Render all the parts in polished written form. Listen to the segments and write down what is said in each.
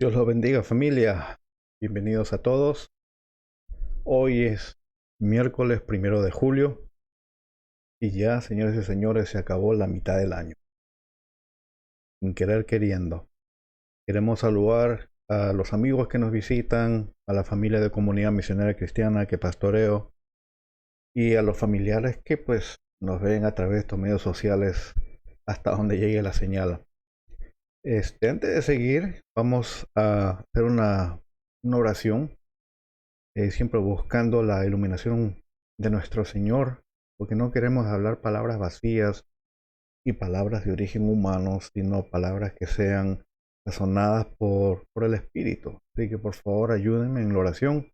Dios los bendiga, familia. Bienvenidos a todos. Hoy es miércoles 1 de julio y ya, señores y señores, se acabó la mitad del año. Sin querer queriendo. Queremos saludar a los amigos que nos visitan, a la familia de Comunidad Misionera Cristiana que pastoreo y a los familiares que pues nos ven a través de estos medios sociales hasta donde llegue la señal. Antes de seguir, vamos a hacer una oración, siempre buscando la iluminación de nuestro Señor, porque no queremos hablar palabras vacías y palabras de origen humano, sino palabras que sean razonadas por el Espíritu. Así que por favor ayúdenme en la oración.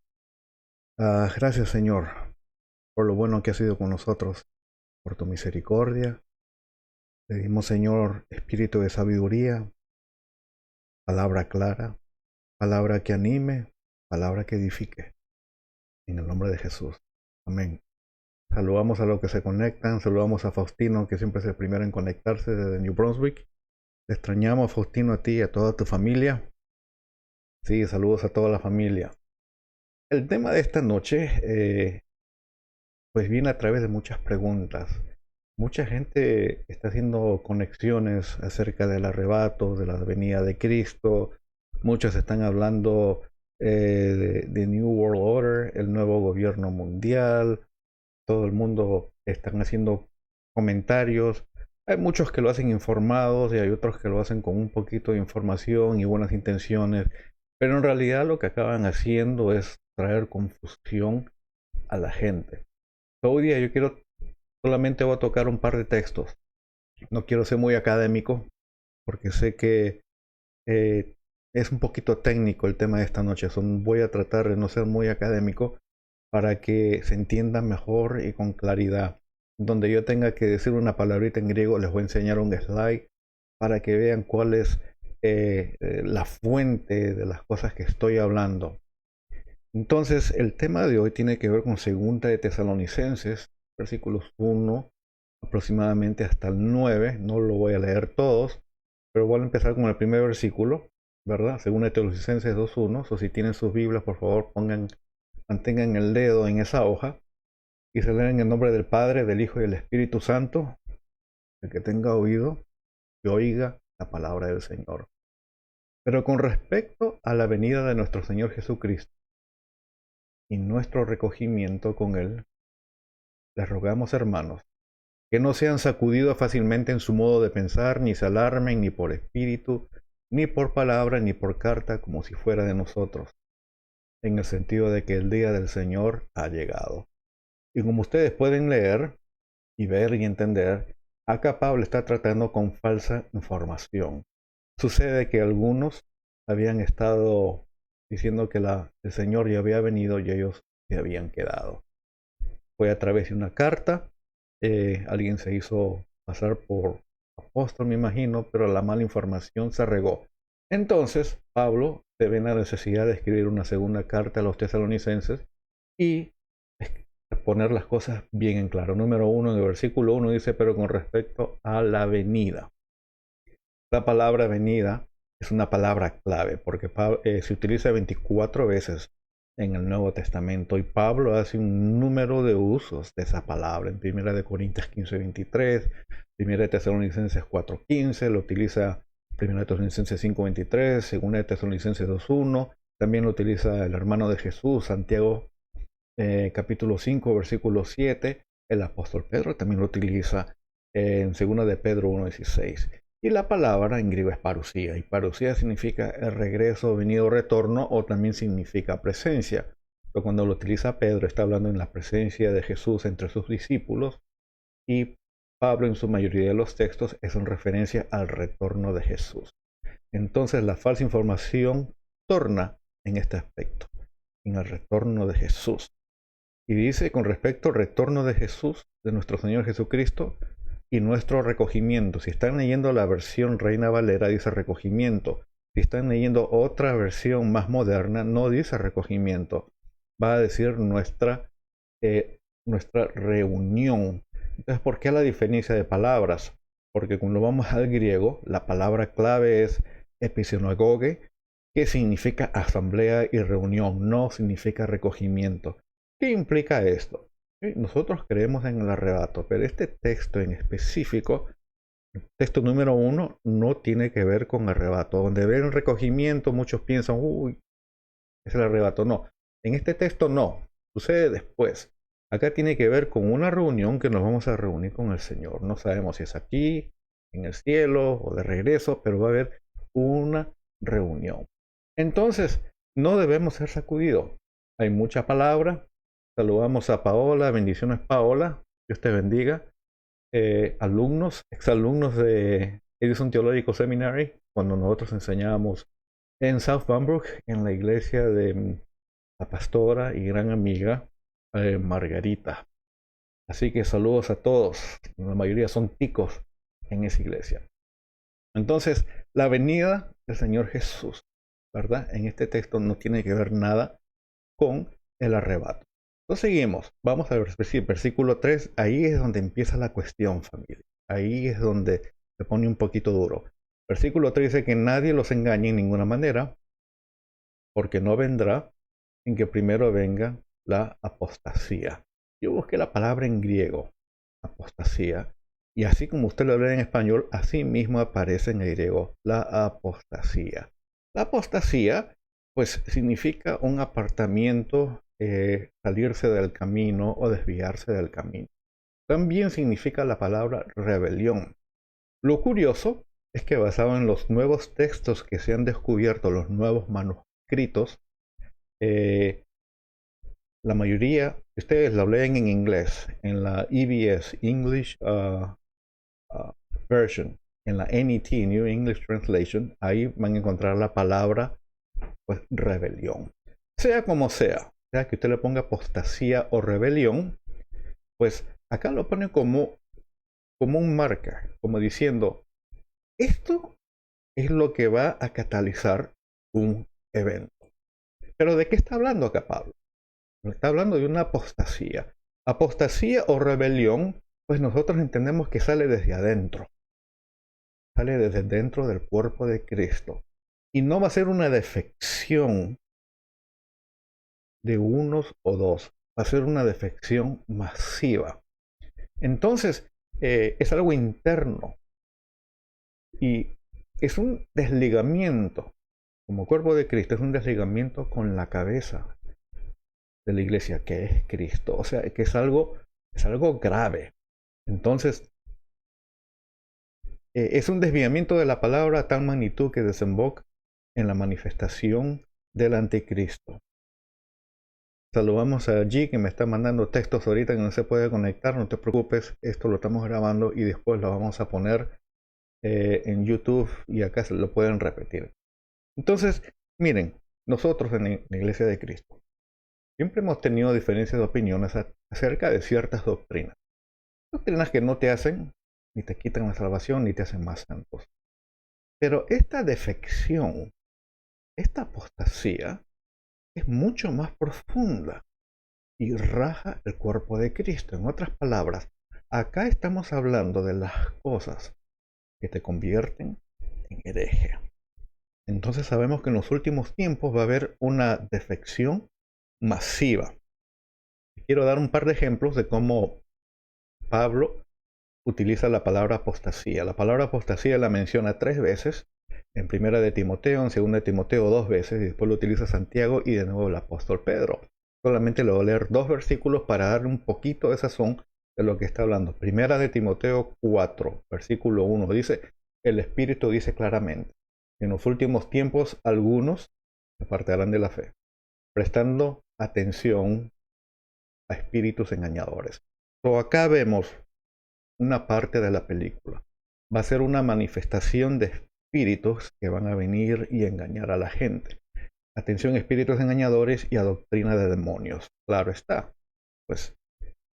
Gracias, Señor, por lo bueno que has sido con nosotros, por tu misericordia. Pedimos, Señor, espíritu de sabiduría, palabra clara, palabra que anime, palabra que edifique. En el nombre de Jesús. Amén. Saludamos a los que se conectan, saludamos a Faustino, que siempre es el primero en conectarse desde New Brunswick. Te extrañamos, Faustino, a ti y a toda tu familia. Sí, saludos a toda la familia. El tema de esta noche, pues viene a través de muchas preguntas. Mucha gente está haciendo conexiones acerca del arrebato, de la venida de Cristo. Muchos están hablando de New World Order, el nuevo gobierno mundial. Todo el mundo están haciendo comentarios. Hay muchos que lo hacen informados y hay otros que lo hacen con un poquito de información y buenas intenciones, pero en realidad lo que acaban haciendo es traer confusión a la gente. Hoy día yo solamente voy a tocar un par de textos. No quiero ser muy académico porque sé que eh, es un poquito técnico el tema de esta noche. Voy a tratar de no ser muy académico para que se entienda mejor y con claridad. Donde yo tenga que decir una palabrita en griego, les voy a enseñar un slide para que vean cuál es la fuente de las cosas que estoy hablando. Entonces, el tema de hoy tiene que ver con Segunda de Tesalonicenses, versículos 1 aproximadamente hasta el 9. No lo voy a leer todos, pero voy a empezar con el primer versículo, ¿verdad? Segunda de Tesalonicenses 2:1. O si tienen sus Biblias, por favor, mantengan el dedo en esa hoja y se leen en el nombre del Padre, del Hijo y del Espíritu Santo. El que tenga oído, que oiga la palabra del Señor. Pero con respecto a la venida de nuestro Señor Jesucristo y nuestro recogimiento con Él, les rogamos, hermanos, que no sean sacudidos fácilmente en su modo de pensar, ni se alarmen ni por espíritu, ni por palabra, ni por carta, como si fuera de nosotros, en el sentido de que el día del Señor ha llegado. Y como ustedes pueden leer y ver y entender, acá Pablo está tratando con falsa información. Sucede que algunos habían estado diciendo que el Señor ya había venido y ellos se habían quedado. Fue a través de una carta, alguien se hizo pasar por apóstol, me imagino, pero la mala información se regó. Entonces, Pablo se ve en la necesidad de escribir una segunda carta a los tesalonicenses y poner las cosas bien en claro. Número 1, en el versículo 1 dice, pero con respecto a la venida. La palabra venida es una palabra clave porque se utiliza 24 veces en el Nuevo Testamento y Pablo hace un número de usos de esa palabra. En 1 Corintios 15:23, 1 Tesalonicenses 4:15, lo utiliza 1 Tesalonicenses 5:23, 2 Tesalonicenses 2:1, también lo utiliza el hermano de Jesús, Santiago capítulo 5, versículo 7, el apóstol Pedro también lo utiliza en 2 de Pedro 1:16. Y la palabra en griego es parusía, y parusía significa el regreso, venido, retorno, o también significa presencia. Pero cuando lo utiliza Pedro, está hablando en la presencia de Jesús entre sus discípulos, y Pablo en su mayoría de los textos es en referencia al retorno de Jesús. Entonces la falsa información torna en este aspecto, en el retorno de Jesús. Y dice con respecto al retorno de Jesús, de nuestro Señor Jesucristo, y nuestro recogimiento. Si están leyendo la versión Reina Valera, dice recogimiento. Si están leyendo otra versión más moderna, no dice recogimiento. Va a decir nuestra reunión. Entonces, ¿por qué la diferencia de palabras? Porque cuando vamos al griego, la palabra clave es episenogoge, ¿Qué significa asamblea y reunión? No significa recogimiento. ¿Qué implica esto? Nosotros creemos en el arrebato, pero este texto en específico, texto número 1, no tiene que ver con arrebato. Donde ven recogimiento, muchos piensan, uy, es el arrebato. No, en este texto no, sucede después. Acá tiene que ver con una reunión que nos vamos a reunir con el Señor. No sabemos si es aquí, en el cielo o de regreso, pero va a haber una reunión. Entonces, no debemos ser sacudidos. Hay mucha palabra. Saludamos a Paola. Bendiciones, Paola. Dios te bendiga. Alumnos, exalumnos de Edison Theological Seminary, cuando nosotros enseñábamos en South Bambrook, en la iglesia de la pastora y gran amiga Margarita. Así que saludos a todos. La mayoría son ticos en esa iglesia. Entonces, la venida del Señor Jesús, ¿verdad? En este texto no tiene que ver nada con el arrebato. Entonces seguimos. Vamos al versículo 3. Ahí es donde empieza la cuestión, familia. Ahí es donde se pone un poquito duro. Versículo 3 dice que nadie los engañe en ninguna manera, porque no vendrá sin que primero venga la apostasía. Yo busqué la palabra en griego, apostasía, y así como usted lo lee en español, así mismo aparece en el griego, la apostasía. La apostasía, pues, significa un apartamiento, salirse del camino o desviarse del camino. También significa la palabra rebelión. Lo curioso es que basado en los nuevos textos que se han descubierto, los nuevos manuscritos, la mayoría, ustedes lo leen en inglés, en la EBS, English Version, en la NET, New English Translation, ahí van a encontrar la palabra, pues, rebelión. Sea como sea que usted le ponga apostasía o rebelión, pues acá lo pone como un marca, como diciendo, esto es lo que va a catalizar un evento. Pero ¿de qué está hablando acá Pablo? Está hablando de una apostasía. Apostasía o rebelión, pues nosotros entendemos que sale desde adentro. Sale desde dentro del cuerpo de Cristo. Y no va a ser una defección de unos o dos. Va a ser una defección masiva. Entonces, es algo interno. Y es un desligamiento. Como cuerpo de Cristo, es un desligamiento con la cabeza de la iglesia, que es Cristo. O sea, que es algo grave. Entonces, es un desviamiento de la palabra a tal magnitud que desemboca en la manifestación del anticristo. Saludamos a G, que me está mandando textos ahorita que no se puede conectar. No te preocupes, esto lo estamos grabando y después lo vamos a poner en YouTube y acá se lo pueden repetir. Entonces, miren, nosotros en la Iglesia de Cristo siempre hemos tenido diferencias de opiniones acerca de ciertas doctrinas. Doctrinas que no te hacen, ni te quitan la salvación, ni te hacen más santos. Pero esta defección, esta apostasía, es mucho más profunda y raja el cuerpo de Cristo. En otras palabras, acá estamos hablando de las cosas que te convierten en hereje. Entonces sabemos que en los últimos tiempos va a haber una defección masiva. Quiero dar un par de ejemplos de cómo Pablo utiliza la palabra apostasía. La palabra apostasía la menciona 3 veces, en primera de Timoteo, en segunda de Timoteo 2 veces, y después lo utiliza Santiago y de nuevo el apóstol Pedro. Solamente le voy a leer 2 versículos para darle un poquito de sazón de lo que está hablando. Primera de Timoteo 4, versículo 1, dice, el Espíritu dice claramente, en los últimos tiempos algunos se apartarán de la fe, prestando atención a espíritus engañadores. So, acá vemos una parte de la película. Va a ser una manifestación de espíritus que van a venir y engañar a la gente. Atención, espíritus engañadores y a doctrina de demonios. Claro está. Pues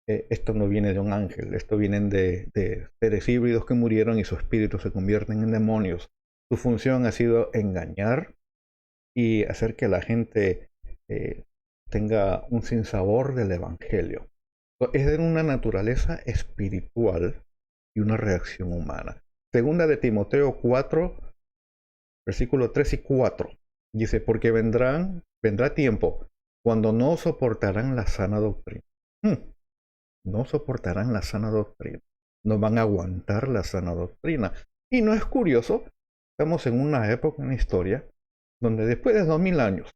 esto no viene de un ángel, esto vienen de seres híbridos que murieron y sus espíritus se convierten en demonios. Su función ha sido engañar y hacer que la gente tenga un sinsabor del evangelio. Es de una naturaleza espiritual y una reacción humana. Segunda de Timoteo 4, versículos 3 y 4. Dice, porque vendrá tiempo cuando no soportarán la sana doctrina. No soportarán la sana doctrina. No van a aguantar la sana doctrina. Y no es curioso, estamos en una época en la historia donde después de 2000 años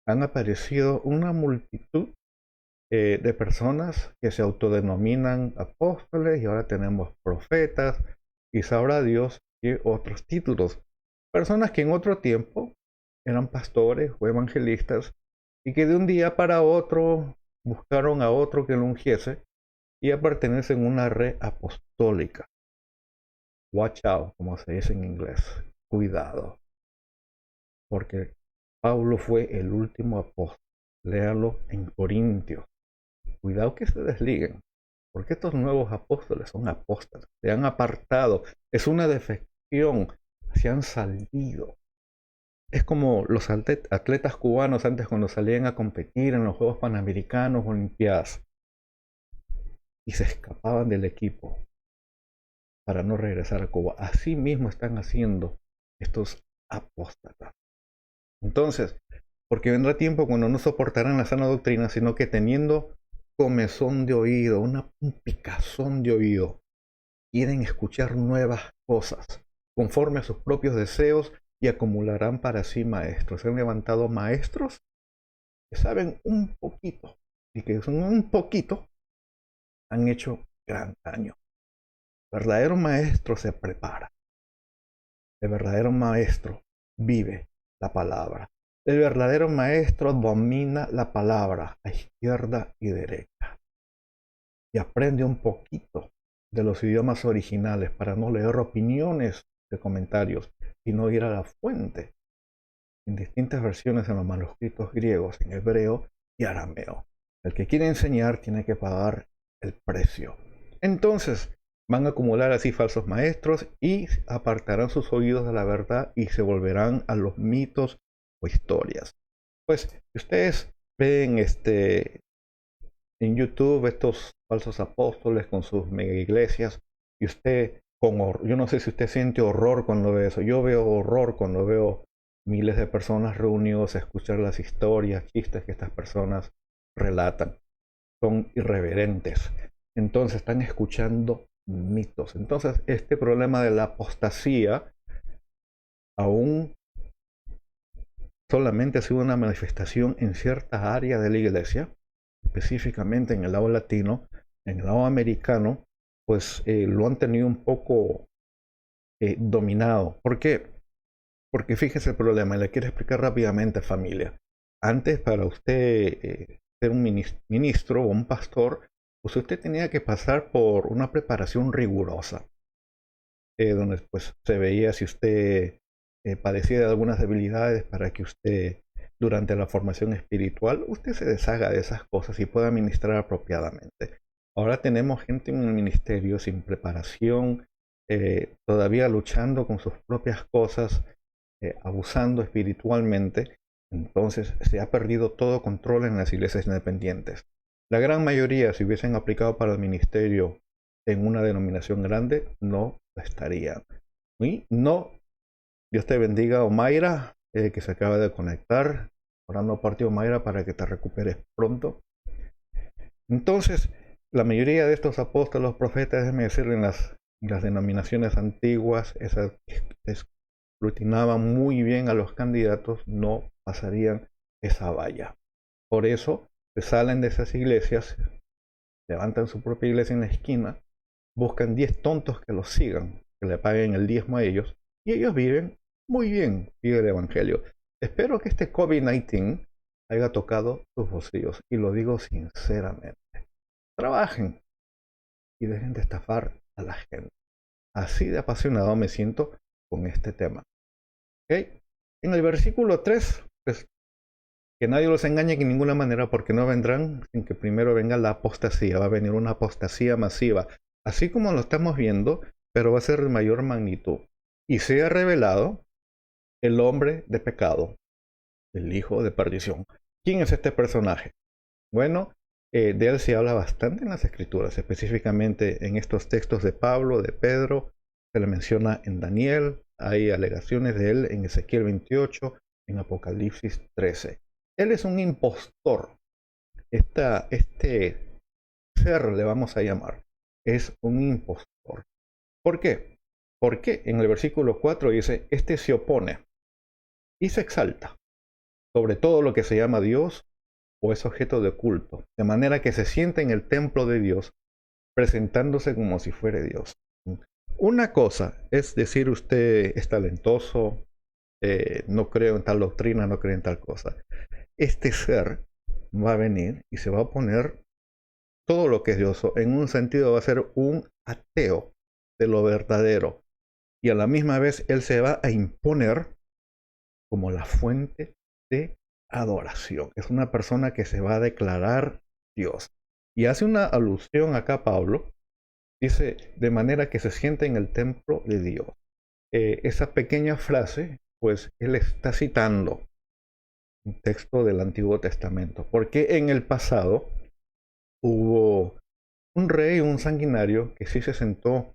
han aparecido una multitud de personas que se autodenominan apóstoles y ahora tenemos profetas y sabrá Dios que otros títulos. Personas que en otro tiempo eran pastores o evangelistas y que de un día para otro buscaron a otro que lo ungiese y ya pertenecen a una red apostólica. Watch out, como se dice en inglés. Cuidado, porque Pablo fue el último apóstol. Léalo en Corintios. Cuidado que se desliguen, porque estos nuevos apóstoles son apóstoles, se han apartado, es una defección, se han salido. Es como los atletas cubanos antes cuando salían a competir en los Juegos Panamericanos, Olimpiadas, y se escapaban del equipo para no regresar a Cuba. Así mismo están haciendo estos apóstatas. Entonces, porque vendrá tiempo cuando no soportarán la sana doctrina, sino que teniendo comezón de oído, un picazón de oído, quieren escuchar nuevas cosas, conforme a sus propios deseos, y acumularán para sí maestros. Se han levantado maestros que saben un poquito, y que son un poquito, han hecho gran daño. El verdadero maestro se prepara. El verdadero maestro vive la palabra. El verdadero maestro domina la palabra a izquierda y derecha. Y aprende un poquito de los idiomas originales para no leer opiniones de comentarios, sino ir a la fuente en distintas versiones en los manuscritos griegos, en hebreo y arameo. El que quiere enseñar tiene que pagar el precio. Entonces, van a acumular así falsos maestros y apartarán sus oídos de la verdad y se volverán a los mitos o historias. Pues, si ustedes ven en YouTube estos falsos apóstoles con sus mega iglesias, y usted, yo no sé si usted siente horror cuando ve eso. Yo veo horror cuando veo miles de personas reunidos a escuchar las historias, chistes que estas personas relatan. Son irreverentes. Entonces están escuchando mitos. Entonces este problema de la apostasía aún solamente ha sido una manifestación en cierta área de la iglesia, específicamente en el lado latino. En el lado americano, pues lo han tenido un poco dominado. ¿Por qué? Porque fíjese el problema, y le quiero explicar rápidamente, familia. Antes, para usted ser un ministro o un pastor, pues usted tenía que pasar por una preparación rigurosa, donde pues se veía si usted padecía de algunas debilidades para que usted, durante la formación espiritual, usted se deshaga de esas cosas y pueda ministrar apropiadamente. Ahora tenemos gente en el ministerio sin preparación, todavía luchando con sus propias cosas, abusando espiritualmente. Entonces se ha perdido todo control en las iglesias independientes. La gran mayoría, si hubiesen aplicado para el ministerio en una denominación grande, no estarían. Y no, Dios te bendiga, Omaira, que se acaba de conectar. Orando por ti, Omaira, para que te recuperes pronto. Entonces, la mayoría de estos apóstoles, los profetas, déjeme decirle, en las denominaciones antiguas, esas escrutinaban muy bien a los candidatos, no pasarían esa valla. Por eso se salen de esas iglesias, levantan su propia iglesia en la esquina, buscan 10 tontos que los sigan, que le paguen el diezmo a ellos, y ellos viven muy bien, vive el evangelio. Espero que este COVID-19 haya tocado sus bolsillos, y lo digo sinceramente. Trabajen y dejen de estafar a la gente. Así de apasionado me siento con este tema. ¿Okay? En el versículo 3, pues, que nadie los engañe de ninguna manera, porque no vendrán sin que primero venga la apostasía. Va a venir una apostasía masiva, así como lo estamos viendo, pero va a ser de mayor magnitud. Y se ha revelado el hombre de pecado, el hijo de perdición. ¿Quién es este personaje? Bueno, de él se habla bastante en las escrituras, específicamente en estos textos de Pablo, de Pedro, se le menciona en Daniel, hay alegaciones de él en Ezequiel 28, en Apocalipsis 13. Él es un impostor. Este ser, le vamos a llamar, es un impostor. ¿Por qué? Porque en el versículo 4 dice, este se opone y se exalta sobre todo lo que se llama Dios o es objeto de culto, de manera que se sienta en el templo de Dios, presentándose como si fuera Dios. Una cosa es decir, usted es talentoso, no creo en tal doctrina, no creo en tal cosa. Este ser va a venir y se va a oponer todo lo que es Dios. En un sentido va a ser un ateo de lo verdadero. Y a la misma vez él se va a imponer como la fuente de adoración. Es una persona que se va a declarar Dios. Y hace una alusión acá Pablo. Dice, de manera que se siente en el templo de Dios. Esa pequeña frase, pues él está citando un texto del Antiguo Testamento. Porque en el pasado hubo un rey, un sanguinario, que sí se sentó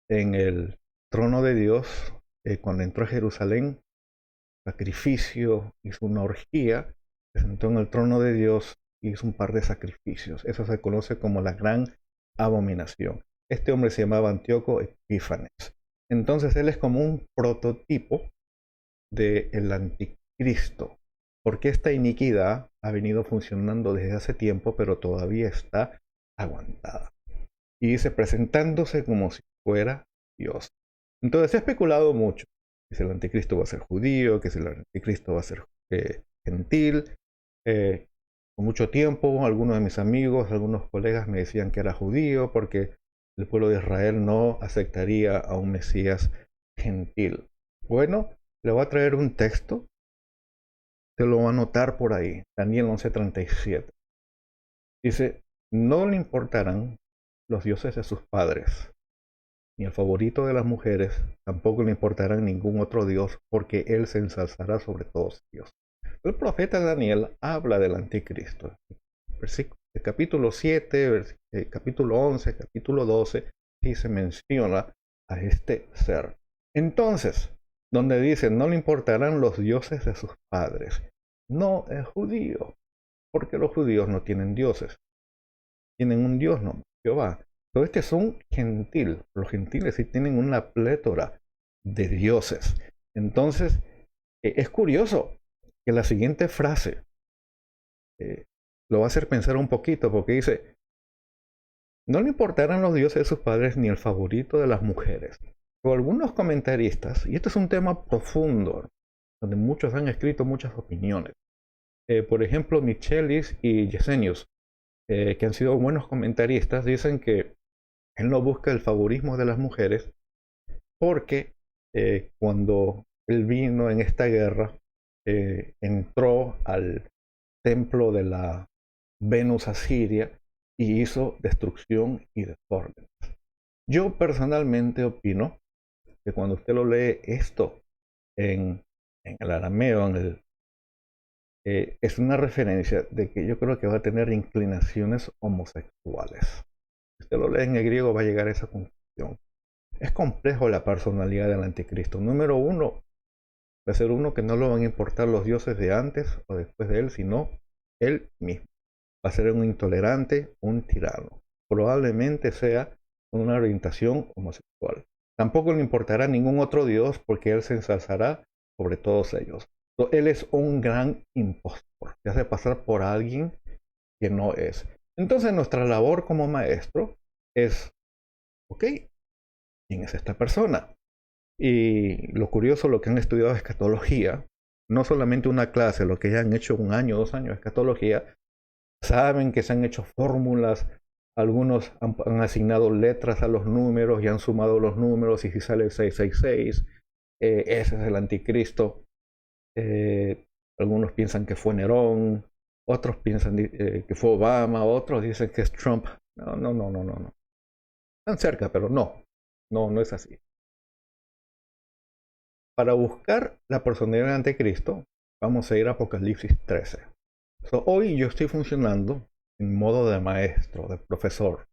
en el trono de Dios cuando entró a Jerusalén, sacrificio, hizo una orgía, se sentó en el trono de Dios, hizo un par de sacrificios. Eso se conoce como la gran abominación. Este hombre se llamaba Antíoco Epífanes. Entonces él es como un prototipo del anticristo, porque esta iniquidad ha venido funcionando desde hace tiempo, pero todavía está aguantada. Y dice, presentándose como si fuera Dios. Entonces se ha especulado mucho, que si el anticristo va a ser judío, que si el anticristo va a ser gentil. Por mucho tiempo, algunos de mis amigos, algunos colegas me decían que era judío, porque el pueblo de Israel no aceptaría a un Mesías gentil. Bueno, le voy a traer un texto, se lo va a anotar por ahí, Daniel 11:37. Dice, no le importarán los dioses de sus padres, ni el favorito de las mujeres, tampoco le importarán ningún otro dios, porque él se ensalzará sobre todos ellos. El profeta Daniel habla del anticristo. Capítulo 7, capítulo 11, capítulo 12, sí se menciona a este ser. Entonces, donde dice, no le importarán los dioses de sus padres, no es judío, porque los judíos no tienen dioses, tienen un dios nomás, Jehová. Pero este es un gentil, los gentiles sí tienen una plétora de dioses. Entonces, es curioso que la siguiente frase lo va a hacer pensar un poquito, porque dice, no le importarán los dioses de sus padres ni el favorito de las mujeres. Pero algunos comentaristas, y esto es un tema profundo, donde muchos han escrito muchas opiniones. Por ejemplo, Michelis y Yesenius, que han sido buenos comentaristas, dicen que él no busca el favorismo de las mujeres porque cuando él vino en esta guerra, entró al templo de la Venus asiria y hizo destrucción y desorden. Yo personalmente opino que cuando usted lo lee esto en el arameo, es una referencia de que yo creo que va a tener inclinaciones homosexuales. Si usted lo lee en el griego va a llegar a esa conclusión. Es complejo la personalidad del anticristo. Número uno, va a ser uno que no lo van a importar los dioses de antes o después de él, sino él mismo. Va a ser un intolerante, un tirano. Probablemente sea con una orientación homosexual. Tampoco le importará ningún otro dios porque él se ensalzará sobre todos ellos. Él es un gran impostor. Se hace pasar por alguien que no es. Entonces nuestra labor como maestro es, ok, ¿quién es esta persona? Y lo curioso, lo que han estudiado escatología, no solamente una clase, lo que ya han hecho 1 año, 2 años de escatología, saben que se han hecho fórmulas, algunos han asignado letras a los números y han sumado los números y si sale 666, ese es el anticristo. Algunos piensan que fue Nerón, otros piensan que fue Obama, otros dicen que es Trump. No, no, no, no, no, no. Están cerca, pero no, no es así. Para buscar la personalidad del anticristo, vamos a ir a Apocalipsis 13. Hoy yo estoy funcionando en modo de maestro, de profesor.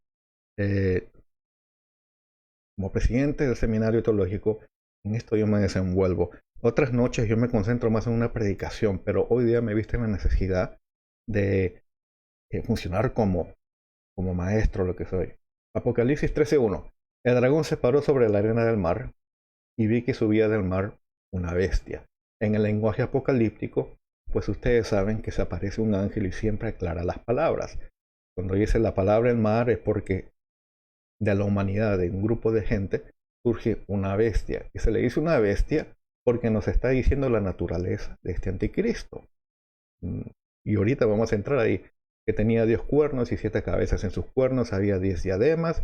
Como presidente del seminario teológico, en esto yo me desenvuelvo. Otras noches yo me concentro más en una predicación, pero hoy día me he visto en la necesidad de funcionar como maestro, lo que soy. Apocalipsis 13:1. El dragón se paró sobre la arena del mar y vi que subía del mar una bestia. En el lenguaje apocalíptico, pues ustedes saben que se aparece un ángel y siempre aclara las palabras. Cuando dice la palabra el mar es porque de la humanidad, de un grupo de gente, surge una bestia. Y se le dice una bestia porque nos está diciendo la naturaleza de este anticristo. Y ahorita vamos a entrar ahí, que tenía 10 cuernos y 7 cabezas. En sus cuernos había 10 diademas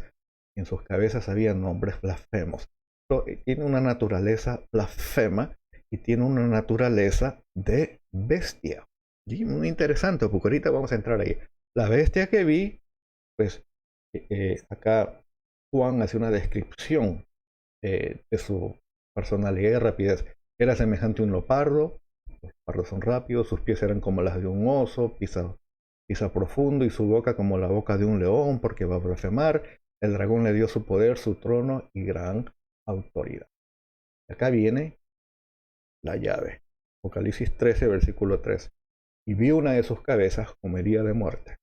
y en sus cabezas había nombres blasfemos. Tiene una naturaleza blasfema y tiene una naturaleza de bestia. Y muy interesante, porque ahorita vamos a entrar ahí. La bestia que vi, pues acá Juan hace una descripción de su personalidad y rapidez. Era semejante a un leopardo, los leopardos son rápidos, sus pies eran como las de un oso, pisa profundo y su boca como la boca de un león porque va a blasfemar. El dragón le dio su poder, su trono y gran autoridad. Acá viene la llave. Apocalipsis 13, versículo 3. Y vi una de sus cabezas como herida de muerte,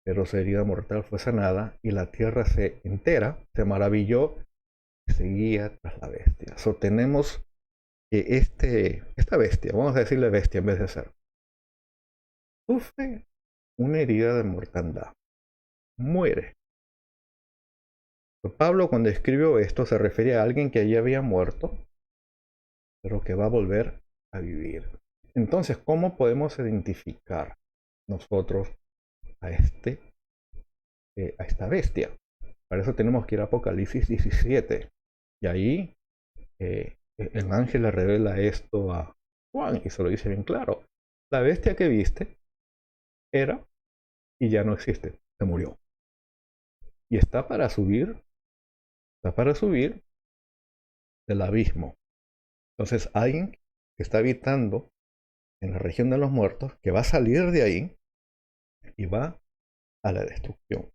pero su herida mortal fue sanada y la tierra entera se maravilló y seguía tras la bestia. Tenemos que esta bestia, vamos a decirle bestia en vez de ser, sufre una herida de mortandad, muere. Pablo cuando escribió esto se refiere a alguien que allí había muerto, pero que va a volver a vivir. Entonces, ¿cómo podemos identificar nosotros a, a esta bestia? Para eso tenemos que ir a Apocalipsis 17. Y ahí el ángel le revela esto a Juan y se lo dice bien claro. La bestia que viste era y ya no existe, se murió. Y está para subir del abismo. Entonces alguien que está habitando en la región de los muertos, que va a salir de ahí y va a la destrucción.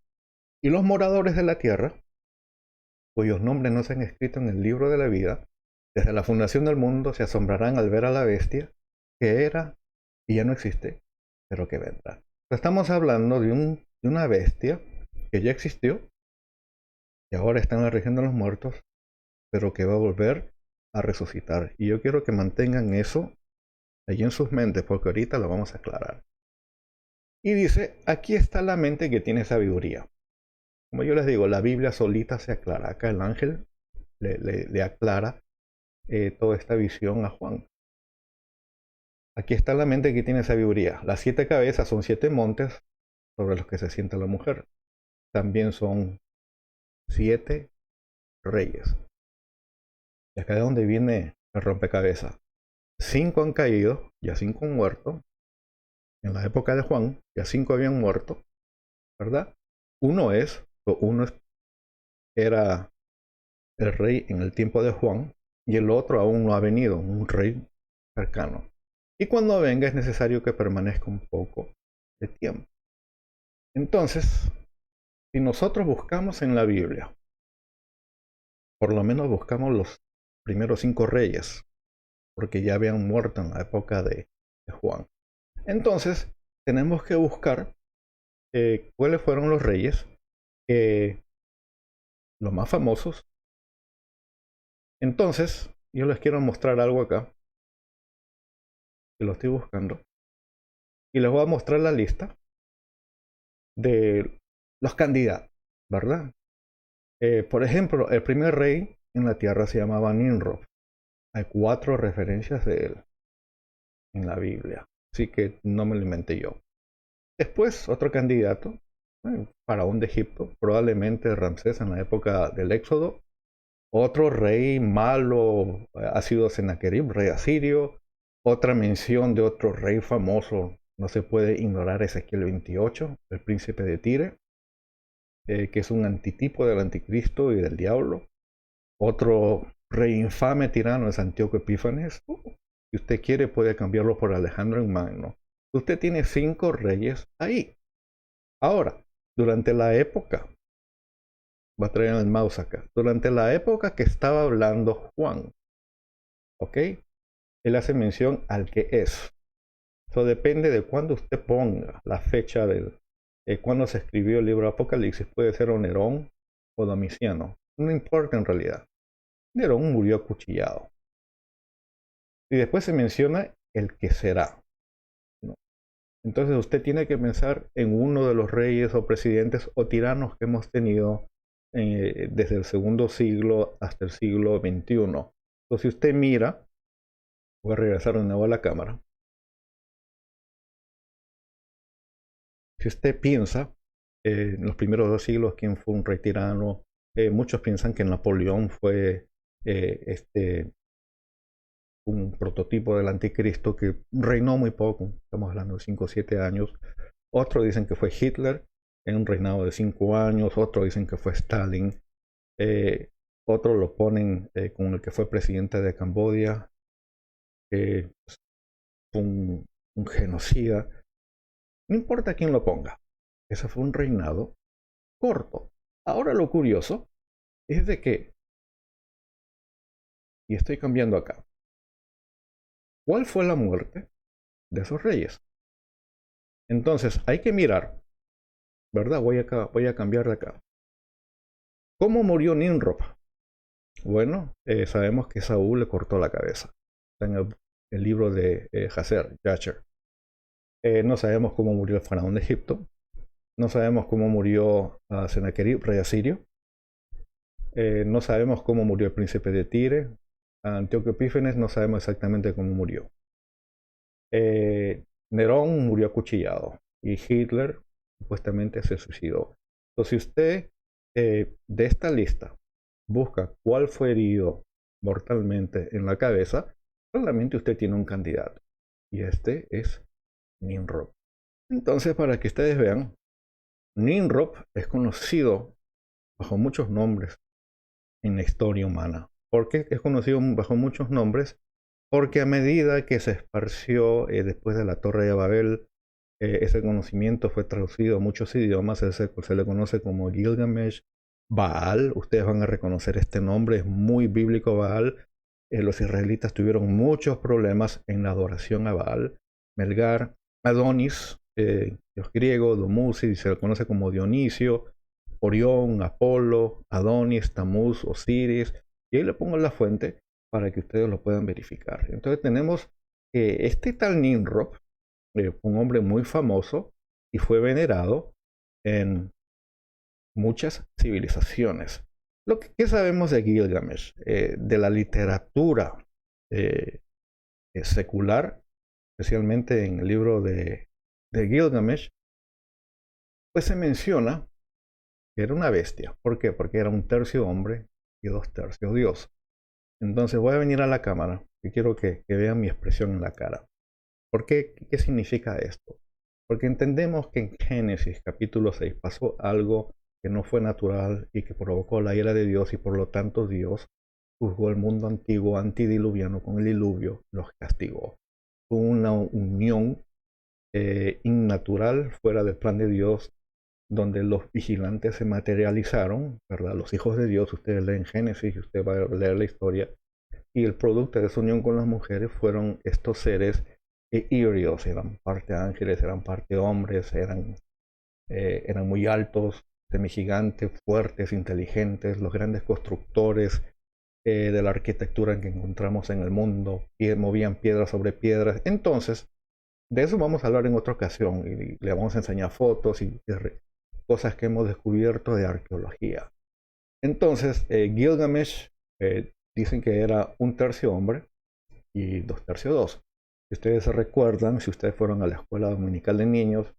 Y los moradores de la tierra, cuyos nombres no se han escrito en el libro de la vida, desde la fundación del mundo se asombrarán al ver a la bestia que era y ya no existe, pero que vendrá. Estamos hablando de una bestia que ya existió y ahora está en la región de los muertos, pero que va a volver a resucitar. Y yo quiero que mantengan eso allí en sus mentes, porque ahorita lo vamos a aclarar. Y dice, aquí está la mente que tiene sabiduría. Como yo les digo, la Biblia solita se aclara. Acá el ángel le aclara toda esta visión a Juan. Aquí está la mente que tiene sabiduría. Las 7 cabezas son 7 montes sobre los que se sienta la mujer. También son 7 reyes. Y acá es donde viene el rompecabezas. 5 han caído, ya 5 han muerto. En la época de Juan, ya 5 habían muerto, ¿verdad? Uno era el rey en el tiempo de Juan y el otro aún no ha venido, un rey cercano. Y cuando venga es necesario que permanezca un poco de tiempo. Entonces, si nosotros buscamos en la Biblia, por lo menos buscamos los primeros 5 reyes, porque ya habían muerto en la época de Juan. Entonces, tenemos que buscar cuáles fueron los reyes, los más famosos. Entonces, yo les quiero mostrar algo acá, que lo estoy buscando, y les voy a mostrar la lista de los candidatos, ¿verdad? Por ejemplo, el primer rey en la tierra se llamaba Nimrod. Hay 4 referencias de él en la Biblia, así que no me lo inventé yo. Después, otro candidato, faraón de Egipto, probablemente Ramsés en la época del Éxodo. Otro rey malo ha sido Sennacherib, rey asirio. Otra mención de otro rey famoso, no se puede ignorar, Ezequiel 28, el príncipe de Tire, que es un antitipo del anticristo y del diablo. Otro rey infame tirano es Antíoco Epífanes. Si usted quiere puede cambiarlo por Alejandro el Magno. Usted tiene 5 reyes ahí. Ahora, durante la época, va a traer el mouse acá, durante la época que estaba hablando Juan, ¿ok? él hace mención al que es. Eso depende de cuándo usted ponga la fecha de cuando se escribió el libro de Apocalipsis. Puede ser o Nerón o Domiciano. No importa en realidad. Nerón murió acuchillado. Y después se menciona el que será, ¿no? Entonces usted tiene que pensar en uno de los reyes o presidentes o tiranos que hemos tenido desde el segundo siglo hasta el siglo XXI. Entonces si usted mira, voy a regresar de nuevo a la cámara. Si usted piensa en los primeros 2 siglos, quién fue un rey tirano, muchos piensan que Napoleón fue un prototipo del anticristo que reinó muy poco, estamos hablando de 5 o 7 años. Otros dicen que fue Hitler en un reinado de 5 años, otros dicen que fue Stalin, otros lo ponen con el que fue presidente de Camboya, un genocida. No importa quién lo ponga, ese fue un reinado corto. Ahora lo curioso es de que, y estoy cambiando acá, ¿cuál fue la muerte de esos reyes? Entonces hay que mirar, ¿verdad? Voy a cambiar de acá. ¿Cómo murió Nimrod? Bueno, sabemos que Saúl le cortó la cabeza. Está en el libro de Jasher. No sabemos cómo murió el faraón de Egipto. No sabemos cómo murió Sennacherib, rey asirio. No sabemos cómo murió el príncipe de Tire. Antíoco Epífanes no sabemos exactamente cómo murió. Nerón murió acuchillado y Hitler supuestamente se suicidó. Entonces, si usted de esta lista busca cuál fue herido mortalmente en la cabeza, solamente usted tiene un candidato y este es Nimrod. Entonces, para que ustedes vean, Nimrod es conocido bajo muchos nombres en la historia humana. ¿Por qué es conocido bajo muchos nombres? Porque a medida que se esparció después de la Torre de Babel, ese conocimiento fue traducido a muchos idiomas, se le conoce como Gilgamesh, Baal. Ustedes van a reconocer este nombre, es muy bíblico Baal. Los israelitas tuvieron muchos problemas en la adoración a Baal. Melgar, Adonis, dios griego, Domusi, se le conoce como Dionisio, Orión, Apolo, Adonis, Tamuz, Osiris, y ahí le pongo la fuente para que ustedes lo puedan verificar. Entonces tenemos que este tal Nimrod, un hombre muy famoso y fue venerado en muchas civilizaciones. ¿Qué sabemos de Gilgamesh? De la literatura secular, especialmente en el libro de Gilgamesh, pues se menciona que era una bestia. ¿Por qué? Porque era 1/3 hombre y 2/3 Dios. Entonces voy a venir a la cámara y quiero que vean mi expresión en la cara. ¿Por qué? ¿Qué significa esto? Porque entendemos que en Génesis capítulo 6 pasó algo que no fue natural y que provocó la ira de Dios y por lo tanto Dios juzgó el mundo antiguo antidiluviano con el diluvio, los castigó. Fue una unión innatural fuera del plan de Dios donde los vigilantes se materializaron, ¿verdad? Los hijos de Dios, ustedes leen Génesis, usted va a leer la historia, y el producto de esa unión con las mujeres fueron estos seres híbridos, eran parte ángeles, eran parte hombres, eran muy altos, semigigantes, fuertes, inteligentes, los grandes constructores de la arquitectura que encontramos en el mundo, y movían piedras sobre piedras. Entonces, de eso vamos a hablar en otra ocasión y le vamos a enseñar fotos y cosas que hemos descubierto de arqueología. Entonces, Gilgamesh dicen que era 1/3 hombre y 2/3 Dios. Si ustedes se recuerdan, si ustedes fueron a la escuela dominical de niños,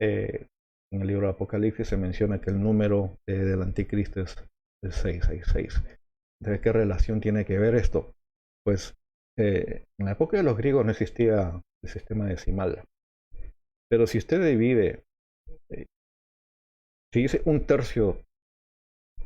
en el libro de Apocalipsis se menciona que el número del anticristo es el 666. Entonces, ¿qué relación tiene que ver esto? Pues en la época de los griegos no existía el sistema decimal. Pero si usted divide, si dice 1/3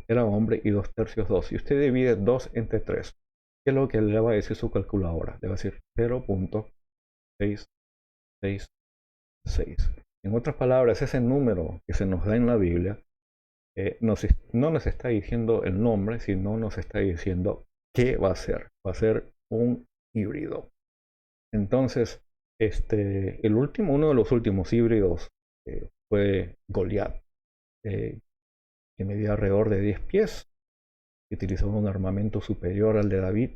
era hombre y 2/3 Dios, si usted divide 2 entre 3, ¿qué es lo que le va a decir su calculadora? Le va a decir 0.666. En otras palabras, ese número que se nos da en la Biblia no nos está diciendo el nombre, sino nos está diciendo qué va a ser. Va a ser un híbrido. Entonces, uno de los últimos híbridos fue Goliat, que medía alrededor de 10 pies, que utilizaba un armamento superior al de David,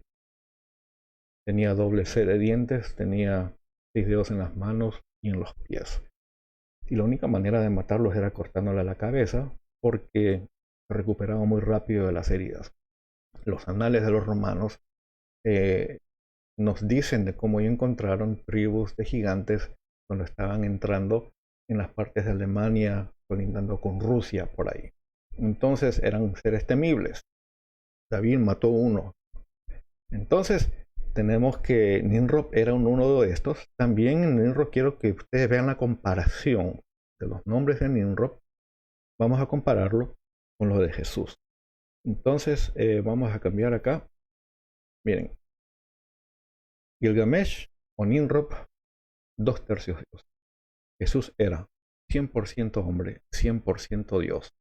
tenía doble C de dientes, tenía 6 dedos en las manos y en los pies. Y la única manera de matarlos era cortándole la cabeza, porque se recuperaba muy rápido de las heridas. Los anales de los romanos nos dicen de cómo encontraron tribus de gigantes cuando estaban entrando en las partes de Alemania, colindando con Rusia por ahí. Entonces eran seres temibles. David mató uno. Entonces tenemos que Nimrod era uno de estos. También en Nimrod quiero que ustedes vean la comparación de los nombres de Nimrod. Vamos a compararlo con lo de Jesús. Entonces vamos a cambiar acá. Miren, Gilgamesh o Nimrod, 2/3 Dios. Jesús era 100% hombre, 100% Dios.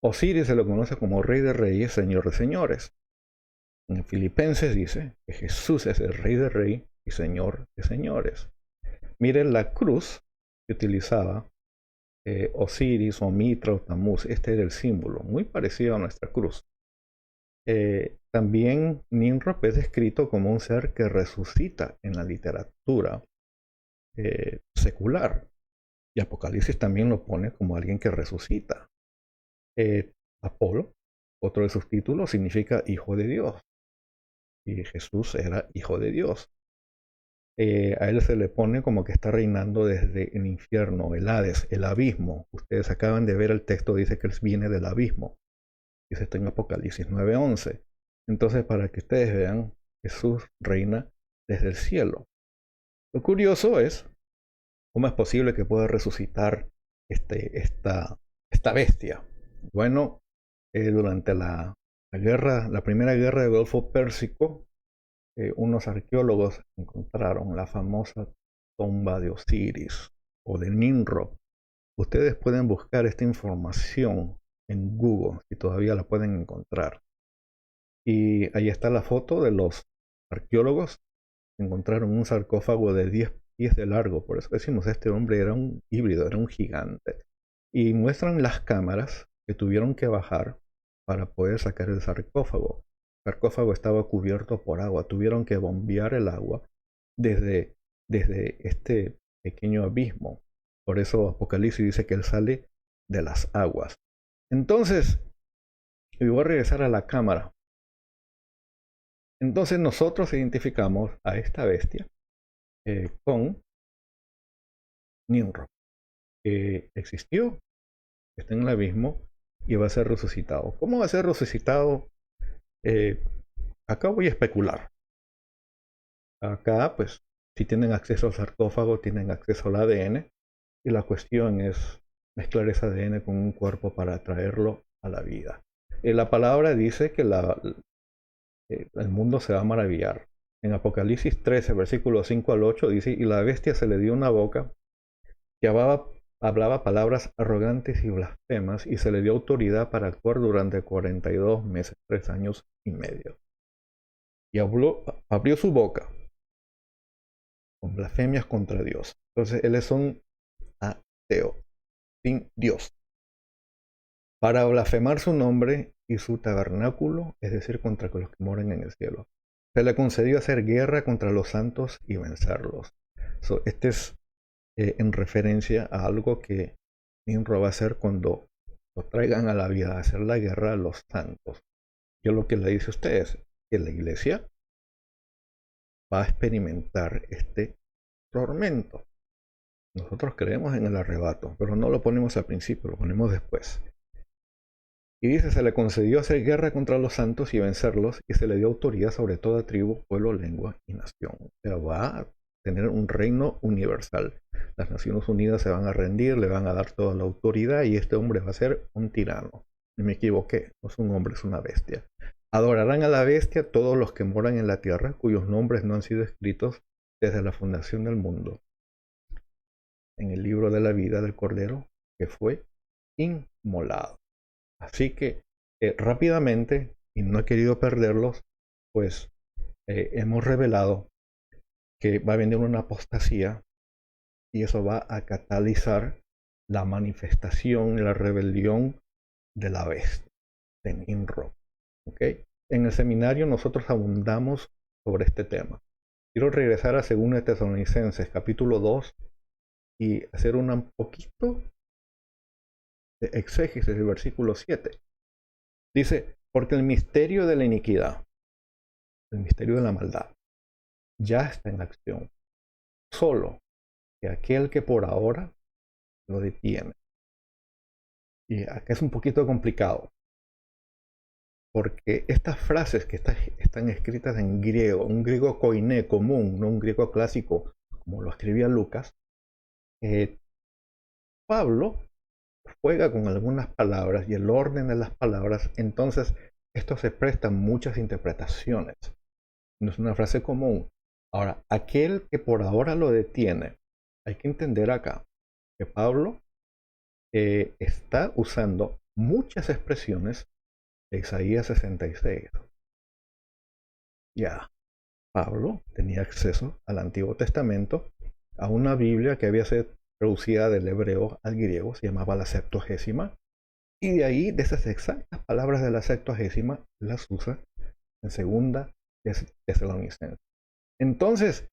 Osiris se lo conoce como Rey de Reyes, Señor de Señores. En Filipenses dice que Jesús es el Rey de Reyes y Señor de Señores. Miren la cruz que utilizaba Osiris o Mitra o Tamuz. Este era el símbolo, muy parecido a nuestra cruz. También Nimrod es descrito como un ser que resucita en la literatura secular. Y Apocalipsis también lo pone como alguien que resucita. Apolo, otro de sus títulos, significa hijo de Dios. Y Jesús era hijo de Dios. A él se le pone como que está reinando desde el infierno, el Hades, el abismo. Ustedes acaban de ver el texto, dice que él viene del abismo. Dice esto en Apocalipsis 9:11. Entonces, para que ustedes vean, Jesús reina desde el cielo. Lo curioso es, ¿cómo es posible que pueda resucitar esta bestia? Bueno, durante la primera guerra del Golfo Pérsico, unos arqueólogos encontraron la famosa tumba de Osiris o de Nimrod. Ustedes pueden buscar esta información en Google, si todavía la pueden encontrar. Y ahí está la foto de los arqueólogos. Encontraron un sarcófago de 10 pies de largo, por eso decimos, este hombre era un híbrido, era un gigante. Y muestran las cámaras que tuvieron que bajar para poder sacar el sarcófago. El sarcófago estaba cubierto por agua, tuvieron que bombear el agua desde este pequeño abismo. Por eso Apocalipsis dice que él sale de las aguas. Entonces, y voy a regresar a la cámara. Entonces nosotros identificamos a esta bestia con Nimrod, que existió, está en el abismo y va a ser resucitado. ¿Cómo va a ser resucitado? Acá voy a especular. Acá, pues, si tienen acceso al sarcófago, tienen acceso al ADN, y la cuestión es mezclar ese ADN con un cuerpo para traerlo a la vida. La palabra dice que el mundo se va a maravillar. En Apocalipsis 13, versículos 5 al 8, dice, y la bestia se le dio una boca que hablaba palabras arrogantes y blasfemas, y se le dio autoridad para actuar durante 42 meses, 3 años y medio. Y abrió su boca con blasfemias contra Dios. Entonces él es un ateo, sin Dios, para blasfemar su nombre y su tabernáculo, es decir, contra los que moran en el cielo. Se le concedió hacer guerra contra los santos y vencerlos. Este es en referencia a algo que Nimrod va a hacer cuando lo traigan a la vida, a hacer la guerra a los santos. Yo lo que le dice a ustedes, que la iglesia va a experimentar este tormento. Nosotros creemos en el arrebato, pero no lo ponemos al principio, lo ponemos después. Y dice, se le concedió hacer guerra contra los santos y vencerlos, y se le dio autoridad sobre toda tribu, pueblo, lengua y nación. O sea, va a tener un reino universal. Las Naciones Unidas se van a rendir, le van a dar toda la autoridad, y este hombre va a ser un tirano. Y me equivoqué, no es un hombre, es una bestia. Adorarán a la bestia todos los que moran en la tierra, cuyos nombres no han sido escritos desde la fundación del mundo en el libro de la vida del Cordero que fue inmolado. Así que rápidamente, y no he querido perderlos, pues hemos revelado que va a venir una apostasía y eso va a catalizar la manifestación y la rebelión de la bestia, de Nimrod. ¿Okay? En el seminario nosotros abundamos sobre este tema. Quiero regresar a 2 Tesalonicenses, capítulo 2, y hacer un poquito de exégesis del versículo 7. Dice, porque el misterio de la iniquidad, el misterio de la maldad, ya está en acción. Solo que aquel que por ahora lo detiene. Y acá es un poquito complicado, porque estas frases que están escritas en griego, un griego koiné común, no un griego clásico como lo escribía Lucas, Pablo juega con algunas palabras y el orden de las palabras, entonces esto se presta a muchas interpretaciones. No es una frase común. Ahora, aquel que por ahora lo detiene, hay que entender acá que Pablo está usando muchas expresiones de Isaías 66. Ya, Pablo tenía acceso al Antiguo Testamento, a una Biblia que había sido traducida del hebreo al griego, se llamaba la Septuagésima, y de ahí, de esas exactas palabras de la Septuagésima, las usa en 2 Tesalonicenses. Entonces,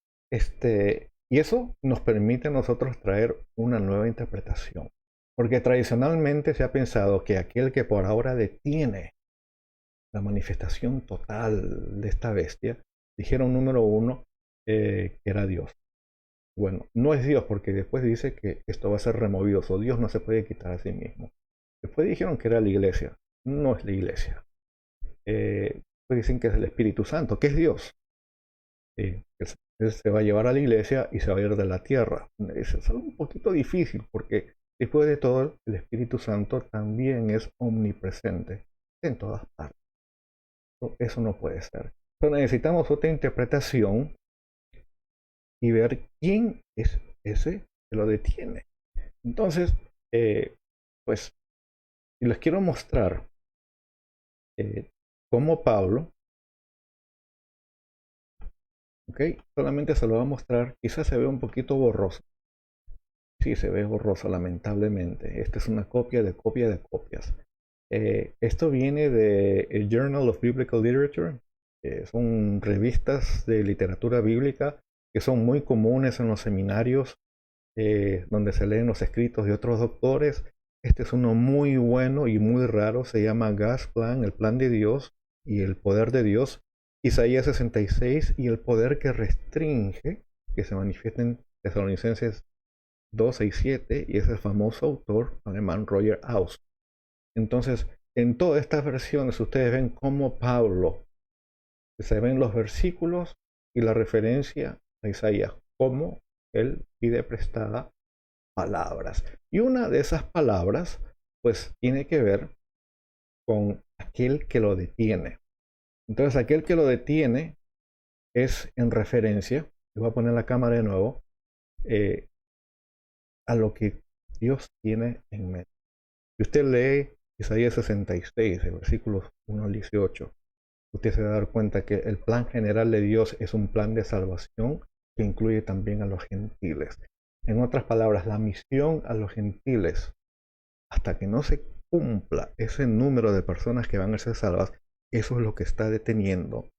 y eso nos permite a nosotros traer una nueva interpretación, porque tradicionalmente se ha pensado que aquel que por ahora detiene la manifestación total de esta bestia, dijeron número uno, que era Dios. Bueno, no es Dios porque después dice que esto va a ser removido, o Dios no se puede quitar a sí mismo. Después dijeron que era la iglesia, no es la iglesia. Después dicen que es el Espíritu Santo, que es Dios. Él se va a llevar a la iglesia y se va a ir de la tierra. Es algo un poquito difícil porque después de todo el Espíritu Santo también es omnipresente en todas partes. Eso no puede ser. Pero necesitamos otra interpretación y ver quién es ese que lo detiene. Entonces, pues, y les quiero mostrar cómo Pablo, ¿ok? Solamente se lo va a mostrar, quizás se ve un poquito borroso. Sí, se ve borroso, lamentablemente. Esta es una copia de copias. Esto viene de Journal of Biblical Literature. Son revistas de literatura bíblica que son muy comunes en los seminarios donde se leen los escritos de otros doctores. Este es uno muy bueno y muy raro. Se llama God's Plan, el plan de Dios y el poder de Dios. Isaías 66 y el poder que restringe, que se manifiesta en Tesalonicenses 2, 6, 7, y es el famoso autor alemán Roger Haus. Entonces, en todas estas versiones ustedes ven cómo Pablo, se ven los versículos y la referencia a Isaías, cómo él pide prestada palabras. Y una de esas palabras, pues, tiene que ver con aquel que lo detiene. Entonces, aquel que lo detiene es en referencia, voy a poner la cámara de nuevo, a lo que Dios tiene en mente. Si usted lee Isaías 66, versículos 1 al 18, usted se va a dar cuenta que el plan general de Dios es un plan de salvación que incluye también a los gentiles. En otras palabras, la misión a los gentiles, hasta que no se cumpla ese número de personas que van a ser salvas, eso es lo que está deteniendo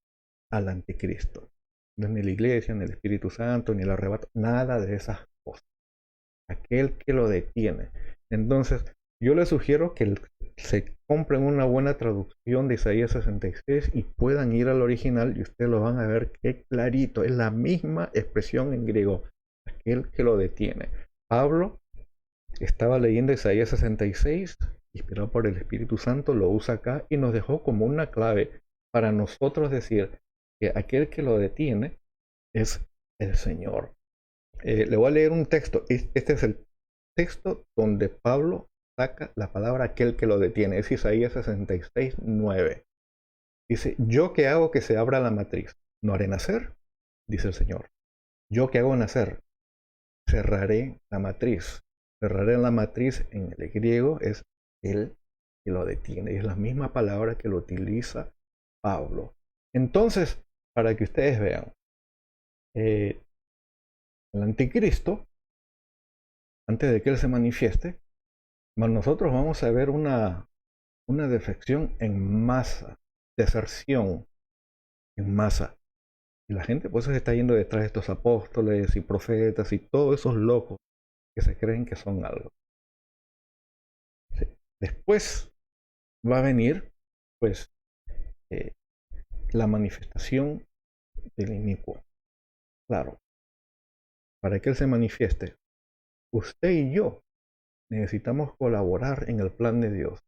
al anticristo. No es ni la iglesia, ni el Espíritu Santo, ni el arrebato, nada de esas cosas. Aquel que lo detiene. Entonces, yo les sugiero que se compren una buena traducción de Isaías 66 y puedan ir al original y ustedes lo van a ver que clarito. Es la misma expresión en griego. Aquel que lo detiene. Pablo estaba leyendo Isaías 66, inspirado por el Espíritu Santo, lo usa acá y nos dejó como una clave para nosotros decir que aquel que lo detiene es el Señor. Le voy a leer un texto. Este es el texto donde Pablo saca la palabra aquel que lo detiene. Es Isaías 66, 9. Dice, yo que hago que se abra la matriz, no haré nacer, dice el Señor. Yo que hago nacer, cerraré la matriz. Cerraré la matriz en el griego es el que lo detiene. Y es la misma palabra que lo utiliza Pablo. Entonces, para que ustedes vean, El anticristo, antes de que él se manifieste, nosotros vamos a ver una defección en masa, deserción en masa. Y la gente pues se está yendo detrás de estos apóstoles y profetas y todos esos locos que se creen que son algo. Sí. Después va a venir pues eh, la manifestación del inicuo. Claro, para que él se manifieste, usted y yo necesitamos colaborar en el plan de Dios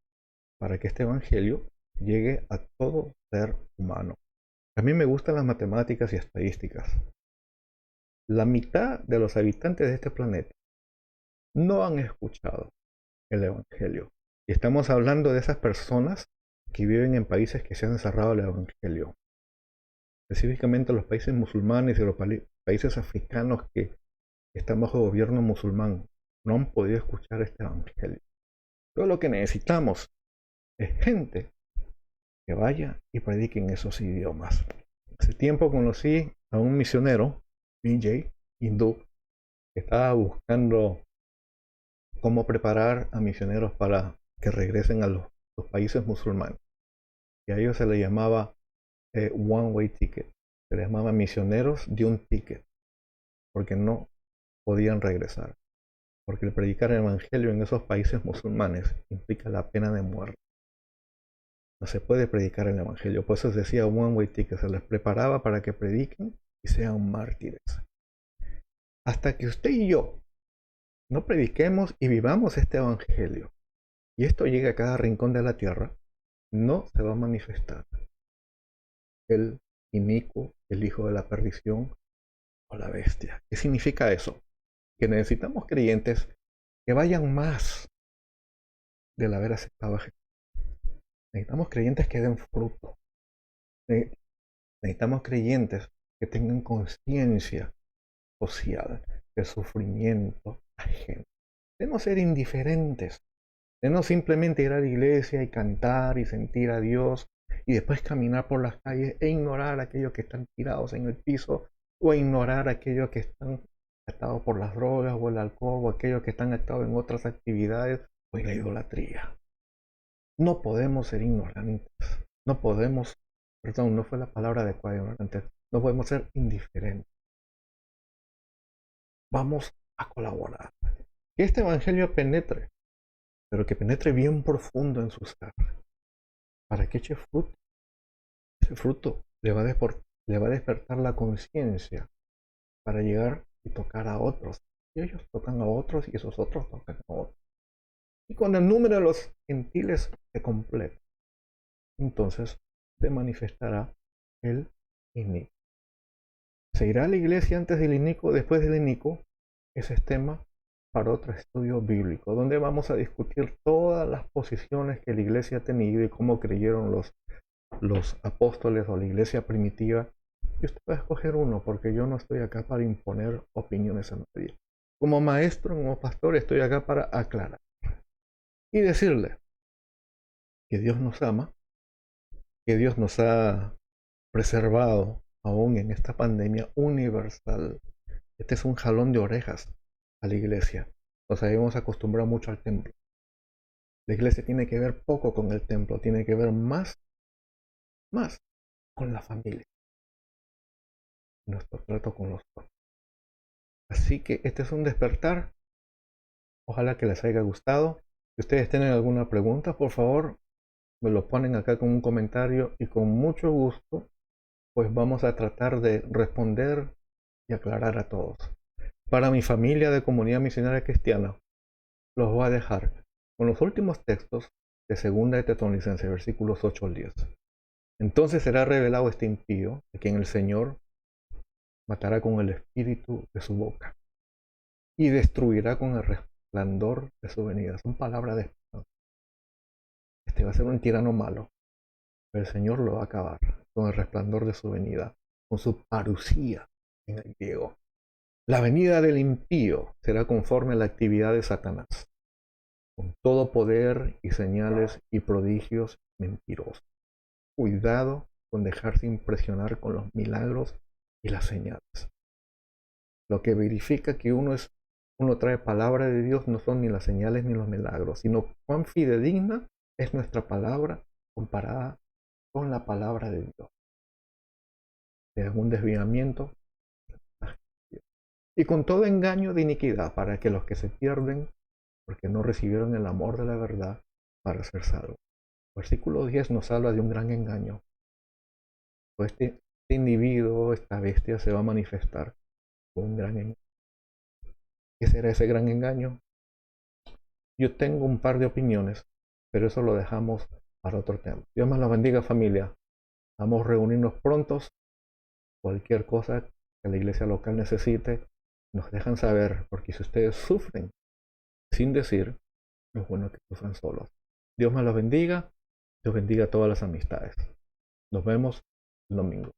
para que este evangelio llegue a todo ser humano. A mí me gustan las matemáticas y estadísticas. La mitad de los habitantes de este planeta no han escuchado el evangelio. Y estamos hablando de esas personas que viven en países que se han cerrado al evangelio. Específicamente los países musulmanes y los países africanos que están bajo gobierno musulmán no han podido escuchar este evangelio. Todo lo que necesitamos es gente que vaya y predique en esos idiomas. Hace tiempo conocí a un misionero, PJ, hindú, que estaba buscando cómo preparar a misioneros para que regresen a los países musulmanes. Y a ellos se les llamaba one way ticket, se les llamaba misioneros de un ticket, porque no podían regresar. Porque el predicar el evangelio en esos países musulmanes implica la pena de muerte. No se puede predicar el evangelio. Por eso se decía one way ticket, se les preparaba para que prediquen y sean mártires. Hasta que usted y yo no prediquemos y vivamos este evangelio, y esto llegue a cada rincón de la tierra, no se va a manifestar el inicuo, el hijo de la perdición o la bestia. ¿Qué significa eso? Que necesitamos creyentes que vayan más del haber aceptado a Jesús. Necesitamos creyentes que den fruto. Necesitamos creyentes que tengan conciencia social del sufrimiento ajeno. De no ser indiferentes, de no simplemente ir a la iglesia y cantar y sentir a Dios y después caminar por las calles e ignorar a aquellos que están tirados en el piso, o ignorar a aquellos que están atados por las drogas o el alcohol, o aquellos que están atados en otras actividades o en la idolatría. No podemos ser ignorantes, no podemos, perdón, no fue la palabra adecuada, ignorantes, no podemos ser indiferentes. Vamos a colaborar. Que este evangelio penetre, pero que penetre bien profundo en su ser, para que eche fruto. Ese fruto le va a despertar la conciencia para llegar y tocar a otros. Y ellos tocan a otros y esos otros tocan a otros. Y cuando el número de los gentiles se complete, entonces se manifestará el inicuo. ¿Se irá a la iglesia antes del inicuo, después del inicuo? Ese es tema para otro estudio bíblico, donde vamos a discutir todas las posiciones que la iglesia ha tenido y cómo creyeron los apóstoles o la iglesia primitiva. Y usted va a escoger uno, porque yo no estoy acá para imponer opiniones a nadie. Como maestro, como pastor, estoy acá para aclarar y decirle que Dios nos ama, que Dios nos ha preservado aún en esta pandemia universal. Este es un jalón de orejas a la iglesia. Nos habíamos acostumbrado mucho al templo. La iglesia tiene que ver poco con el templo, tiene que ver más con la familia, nuestro trato con los otros. Así que este es un despertar. Ojalá que les haya gustado. Si ustedes tienen alguna pregunta, por favor, me lo ponen acá con un comentario y con mucho gusto, pues vamos a tratar de responder y aclarar a todos. Para mi familia de Comunidad Misionaria Cristiana, los voy a dejar con los últimos textos de 2 de Tesalonicenses, versículos 8 al 10. Entonces será revelado este impío, a quien el Señor matará con el espíritu de su boca y destruirá con el resplandor de su venida. Son palabras de esperanza. Este va a ser un tirano malo, pero el Señor lo va a acabar con el resplandor de su venida, con su parusía en el griego. La venida del impío será conforme a la actividad de Satanás, con todo poder y señales y prodigios mentirosos. Cuidado con dejarse impresionar con los milagros y las señales. Lo que verifica que uno trae palabra de Dios no son ni las señales ni los milagros, sino cuán fidedigna es nuestra palabra comparada con la palabra de Dios. Es un desviamiento y con todo engaño de iniquidad para que los que se pierden, porque no recibieron el amor de la verdad, para ser salvos. Versículo 10 nos habla de un gran engaño. Pues este individuo, esta bestia, se va a manifestar con un gran engaño. ¿Qué será ese gran engaño? Yo tengo un par de opiniones, pero eso lo dejamos para otro tema. Dios me los bendiga, familia. Vamos a reunirnos prontos. Cualquier cosa que la iglesia local necesite, nos dejan saber, porque si ustedes sufren sin decir, es bueno que sufran solos. Dios me los bendiga. Dios bendiga a todas las amistades. Nos vemos el domingo.